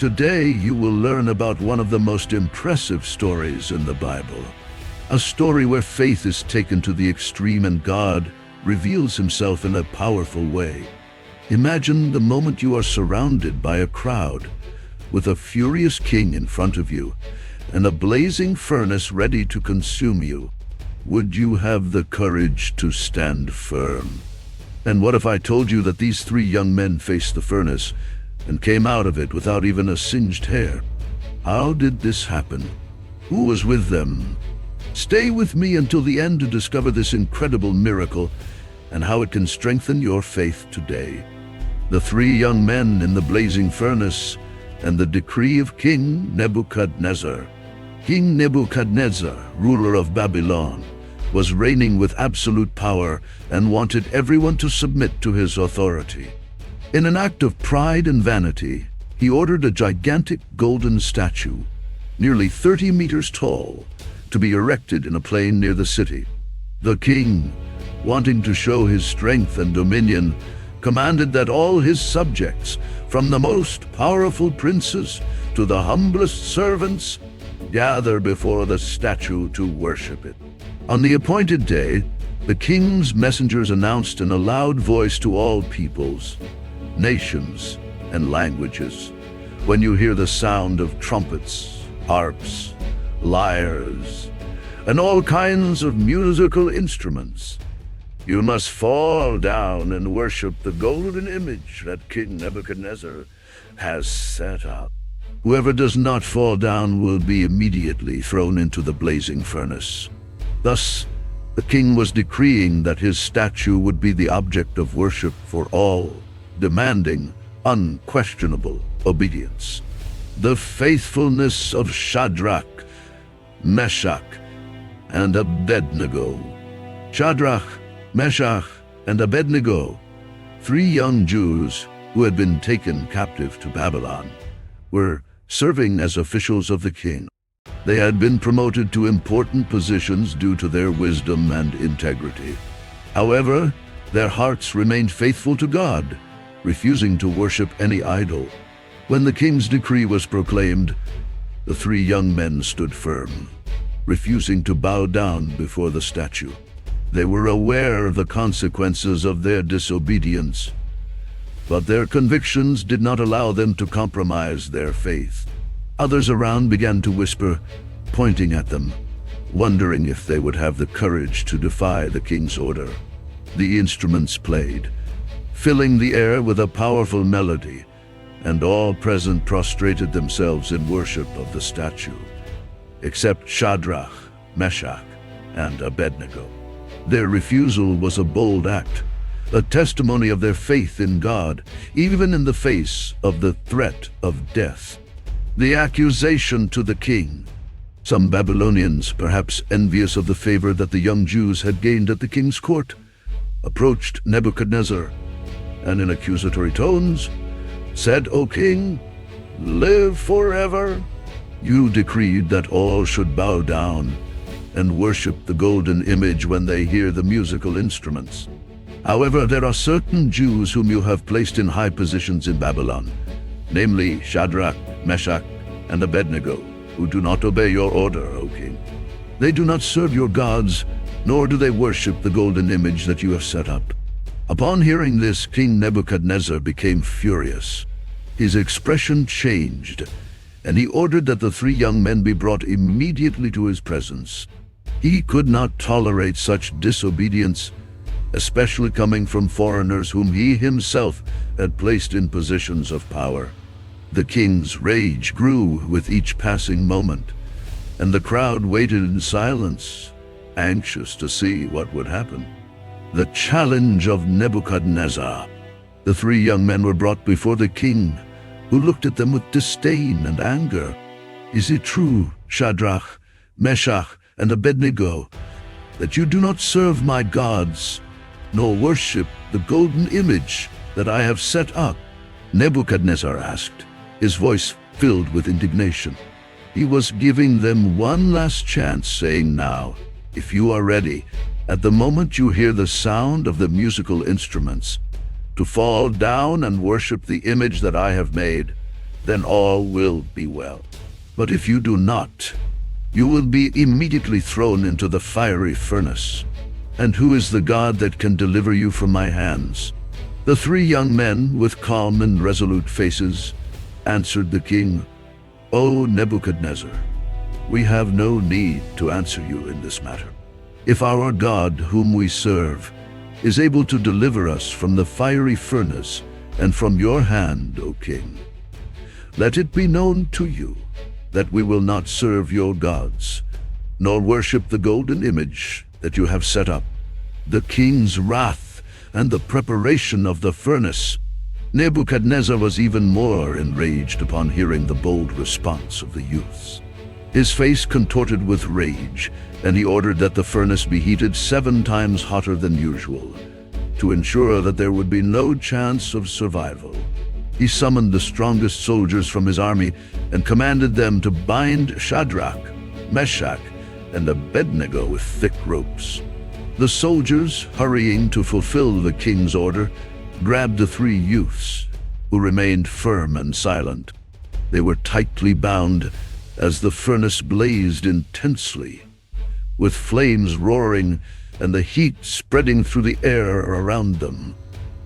Today you will learn about one of the most impressive stories in the Bible. A story where faith is taken to the extreme and God reveals himself in a powerful way. Imagine the moment you are surrounded by a crowd, with a furious king in front of you, and a blazing furnace ready to consume you. Would you have the courage to stand firm? And what if I told you that these three young men faced the furnace and came out of it without even a singed hair? How did this happen? Who was with them? Stay with me until the end to discover this incredible miracle and how it can strengthen your faith today. The three young men in the blazing furnace and the decree of King Nebuchadnezzar. King Nebuchadnezzar, ruler of Babylon, was reigning with absolute power and wanted everyone to submit to his authority. In an act of pride and vanity, he ordered a gigantic golden statue, nearly 30 meters tall, to be erected in a plain near the city. The king, wanting to show his strength and dominion, commanded that all his subjects, from the most powerful princes to the humblest servants, gather before the statue to worship it. On the appointed day, the king's messengers announced in a loud voice to all peoples, nations, and languages, "When you hear the sound of trumpets, harps, lyres, and all kinds of musical instruments, you must fall down and worship the golden image that King Nebuchadnezzar has set up. Whoever does not fall down will be immediately thrown into the blazing furnace." Thus, the king was decreeing that his statue would be the object of worship for all, demanding unquestionable obedience. The faithfulness of Shadrach, Meshach, and Abednego. Shadrach, Meshach, and Abednego, three young Jews who had been taken captive to Babylon, were serving as officials of the king. They had been promoted to important positions due to their wisdom and integrity. However, their hearts remained faithful to God, refusing to worship any idol. When the king's decree was proclaimed, the three young men stood firm, refusing to bow down before the statue. They were aware of the consequences of their disobedience, but their convictions did not allow them to compromise their faith. Others around began to whisper, pointing at them, wondering if they would have the courage to defy the king's order. The instruments played, filling the air with a powerful melody, and all present prostrated themselves in worship of the statue, except Shadrach, Meshach, and Abednego. Their refusal was a bold act, a testimony of their faith in God, even in the face of the threat of death. The accusation to the king. Some Babylonians, perhaps envious of the favor that the young Jews had gained at the king's court, approached Nebuchadnezzar and in accusatory tones said, "O king, live forever. You decreed that all should bow down and worship the golden image when they hear the musical instruments. However, there are certain Jews whom you have placed in high positions in Babylon, namely Shadrach, Meshach, and Abednego, who do not obey your order, O king. They do not serve your gods, nor do they worship the golden image that you have set up." Upon hearing this, King Nebuchadnezzar became furious. His expression changed, and he ordered that the three young men be brought immediately to his presence. He could not tolerate such disobedience, especially coming from foreigners whom he himself had placed in positions of power. The king's rage grew with each passing moment, and the crowd waited in silence, anxious to see what would happen. The challenge of Nebuchadnezzar. The three young men were brought before the king, who looked at them with disdain and anger. "Is it true, Shadrach, Meshach, and Abednego, that you do not serve my gods, nor worship the golden image that I have set up?" Nebuchadnezzar asked, his voice filled with indignation. He was giving them one last chance, saying, "Now, if you are ready, at the moment you hear the sound of the musical instruments, to fall down and worship the image that I have made, then all will be well. But if you do not, you will be immediately thrown into the fiery furnace. And who is the God that can deliver you from my hands?" The three young men, with calm and resolute faces, answered the king, "O Nebuchadnezzar, we have no need to answer you in this matter. If our God, whom we serve, is able to deliver us from the fiery furnace and from your hand, O king, let it be known to you that we will not serve your gods, nor worship the golden image that you have set up." The king's wrath and the preparation of the furnace. Nebuchadnezzar was even more enraged upon hearing the bold response of the youths. His face contorted with rage, and he ordered that the furnace be heated 7 times hotter than usual, to ensure that there would be no chance of survival. He summoned the strongest soldiers from his army and commanded them to bind Shadrach, Meshach, and Abednego with thick ropes. The soldiers, hurrying to fulfill the king's order, grabbed the 3 youths, who remained firm and silent. They were tightly bound as the furnace blazed intensely, with flames roaring and the heat spreading through the air around them.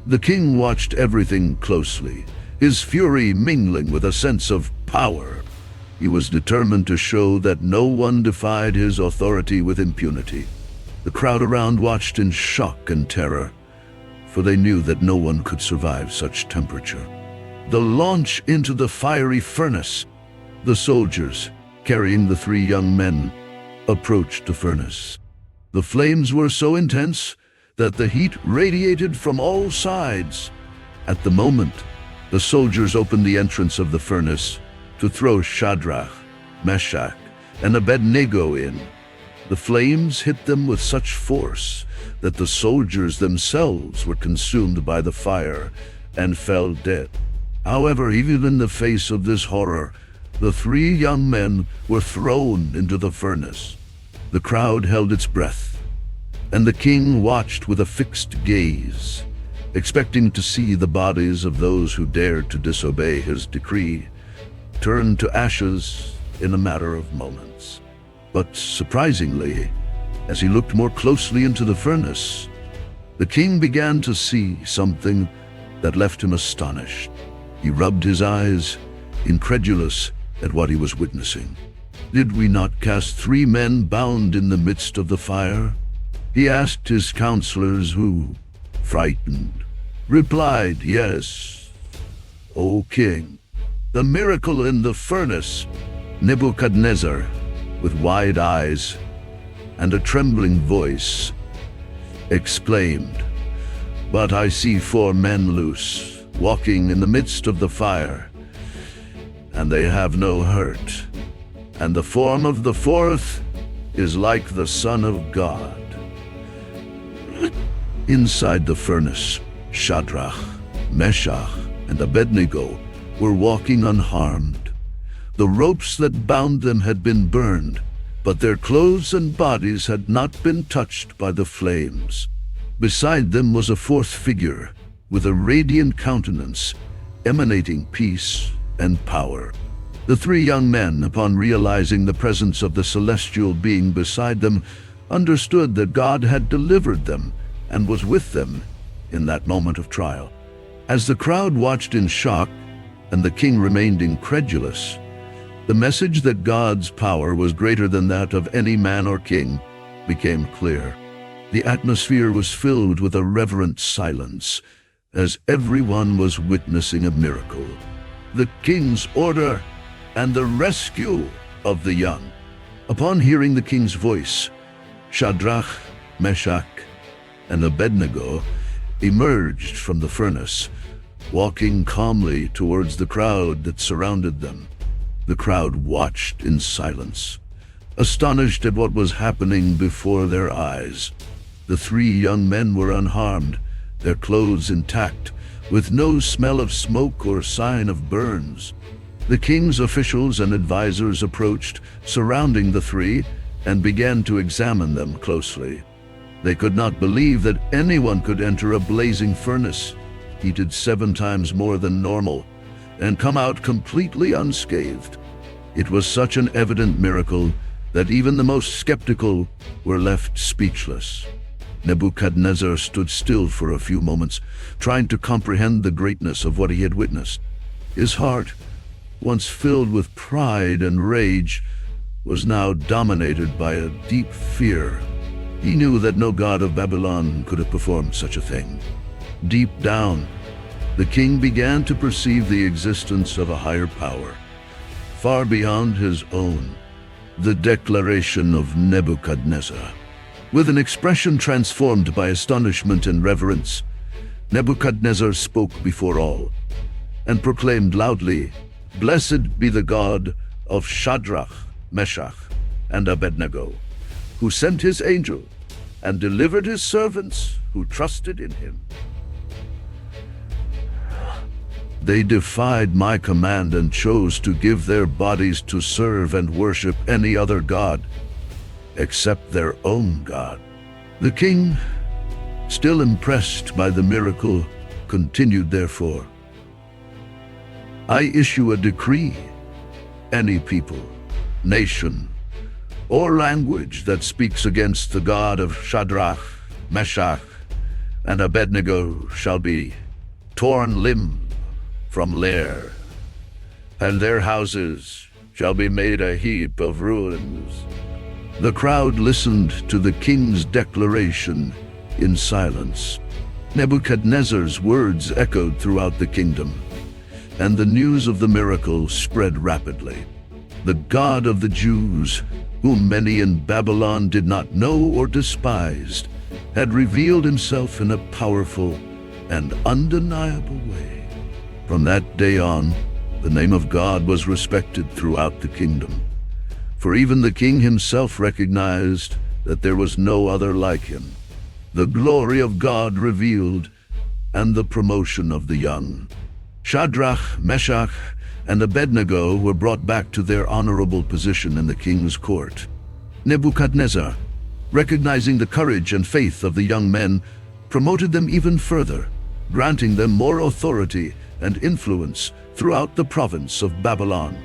The king watched everything closely, his fury mingling with a sense of power. He was determined to show that no one defied his authority with impunity. The crowd around watched in shock and terror, for they knew that no one could survive such temperature. The launch into the fiery furnace. The soldiers, carrying the 3 young men, approached the furnace. The flames were so intense that the heat radiated from all sides. At the moment, the soldiers opened the entrance of the furnace to throw Shadrach, Meshach, and Abednego in. The flames hit them with such force that the soldiers themselves were consumed by the fire and fell dead. However, even in the face of this horror, the 3 young men were thrown into the furnace. The crowd held its breath, and the king watched with a fixed gaze, expecting to see the bodies of those who dared to disobey his decree turn to ashes in a matter of moments. But surprisingly, as he looked more closely into the furnace, the king began to see something that left him astonished. He rubbed his eyes, incredulous at what he was witnessing. "Did we not cast 3 men bound in the midst of the fire?" he asked his counselors, who, frightened, replied, "Yes, O king." The miracle in the furnace. Nebuchadnezzar, with wide eyes and a trembling voice, exclaimed, "But I see 4 men loose, walking in the midst of the fire, and they have no hurt, and the form of the 4th is like the Son of God." Inside the furnace, Shadrach, Meshach, and Abednego were walking unharmed. The ropes that bound them had been burned, but their clothes and bodies had not been touched by the flames. Beside them was a 4th figure, with a radiant countenance, emanating peace and power. The 3 young men, upon realizing the presence of the celestial being beside them, understood that God had delivered them and was with them in that moment of trial. As the crowd watched in shock and the king remained incredulous, the message that God's power was greater than that of any man or king became clear. The atmosphere was filled with a reverent silence as everyone was witnessing a miracle, the king's order and the rescue of the young. Upon hearing the king's voice, Shadrach, Meshach, and Abednego emerged from the furnace, walking calmly towards the crowd that surrounded them. The crowd watched in silence, astonished at what was happening before their eyes. The 3 young men were unharmed, their clothes intact, with no smell of smoke or sign of burns. The king's officials and advisors approached, surrounding the 3, and began to examine them closely. They could not believe that anyone could enter a blazing furnace, heated 7 times more than normal, and come out completely unscathed. It was such an evident miracle that even the most skeptical were left speechless. Nebuchadnezzar stood still for a few moments, trying to comprehend the greatness of what he had witnessed. His heart, once filled with pride and rage, was now dominated by a deep fear. He knew that no god of Babylon could have performed such a thing. Deep down, the king began to perceive the existence of a higher power, far beyond his own. The declaration of Nebuchadnezzar. With an expression transformed by astonishment and reverence, Nebuchadnezzar spoke before all and proclaimed loudly, "Blessed be the God of Shadrach, Meshach, and Abednego, who sent his angel and delivered his servants who trusted in him. They defied my command and chose to give their bodies to serve and worship any other god except their own God." The king, still impressed by the miracle, continued, "Therefore, I issue a decree. Any people, nation, or language that speaks against the God of Shadrach, Meshach, and Abednego shall be torn limb from limb, and their houses shall be made a heap of ruins." The crowd listened to the king's declaration in silence. Nebuchadnezzar's words echoed throughout the kingdom, and the news of the miracle spread rapidly. The God of the Jews, whom many in Babylon did not know or despised, had revealed himself in a powerful and undeniable way. From that day on, the name of God was respected throughout the kingdom, for even the king himself recognized that there was no other like him. The glory of God revealed, and the promotion of the young. Shadrach, Meshach, and Abednego were brought back to their honorable position in the king's court. Nebuchadnezzar, recognizing the courage and faith of the young men, promoted them even further, granting them more authority and influence throughout the province of Babylon.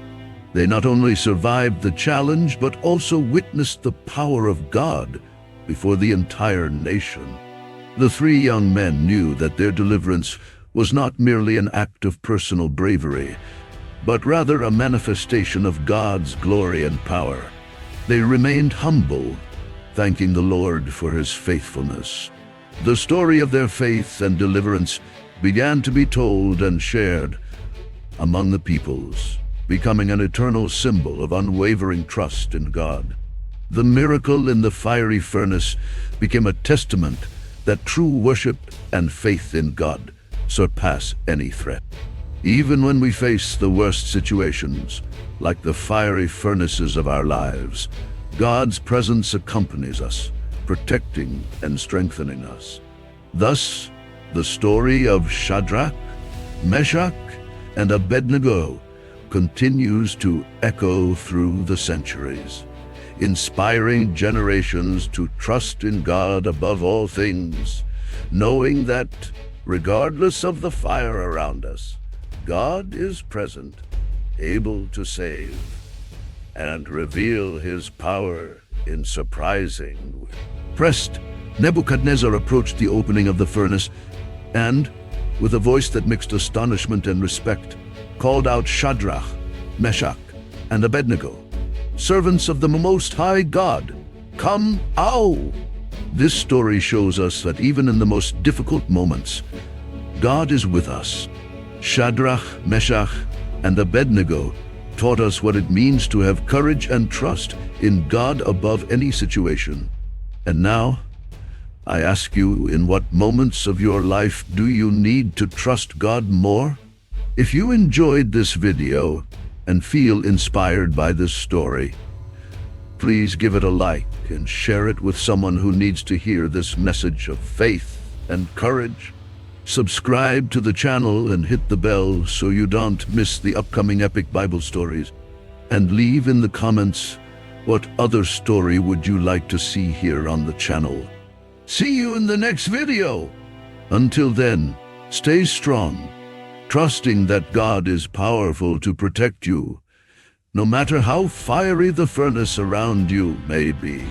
They not only survived the challenge, but also witnessed the power of God before the entire nation. The three young men knew that their deliverance was not merely an act of personal bravery, but rather a manifestation of God's glory and power. They remained humble, thanking the Lord for his faithfulness. The story of their faith and deliverance began to be told and shared among the peoples, becoming an eternal symbol of unwavering trust in God. The miracle in the fiery furnace became a testament that true worship and faith in God surpass any threat. Even when we face the worst situations, like the fiery furnaces of our lives, God's presence accompanies us, protecting and strengthening us. Thus, the story of Shadrach, Meshach, and Abednego continues to echo through the centuries, inspiring generations to trust in God above all things, knowing that, regardless of the fire around us, God is present, able to save, and reveal his power in surprising ways. Pressed, Nebuchadnezzar approached the opening of the furnace and, with a voice that mixed astonishment and respect, called out, "Shadrach, Meshach, and Abednego, servants of the Most High God, come out!" This story shows us that even in the most difficult moments, God is with us. Shadrach, Meshach, and Abednego taught us what it means to have courage and trust in God above any situation. And now, I ask you, in what moments of your life do you need to trust God more? If you enjoyed this video and feel inspired by this story, please give it a like and share it with someone who needs to hear this message of faith and courage. Subscribe to the channel and hit the bell so you don't miss the upcoming epic Bible stories. And leave in the comments what other story would you like to see here on the channel. See you in the next video. Until then, stay strong, trusting that God is powerful to protect you, no matter how fiery the furnace around you may be.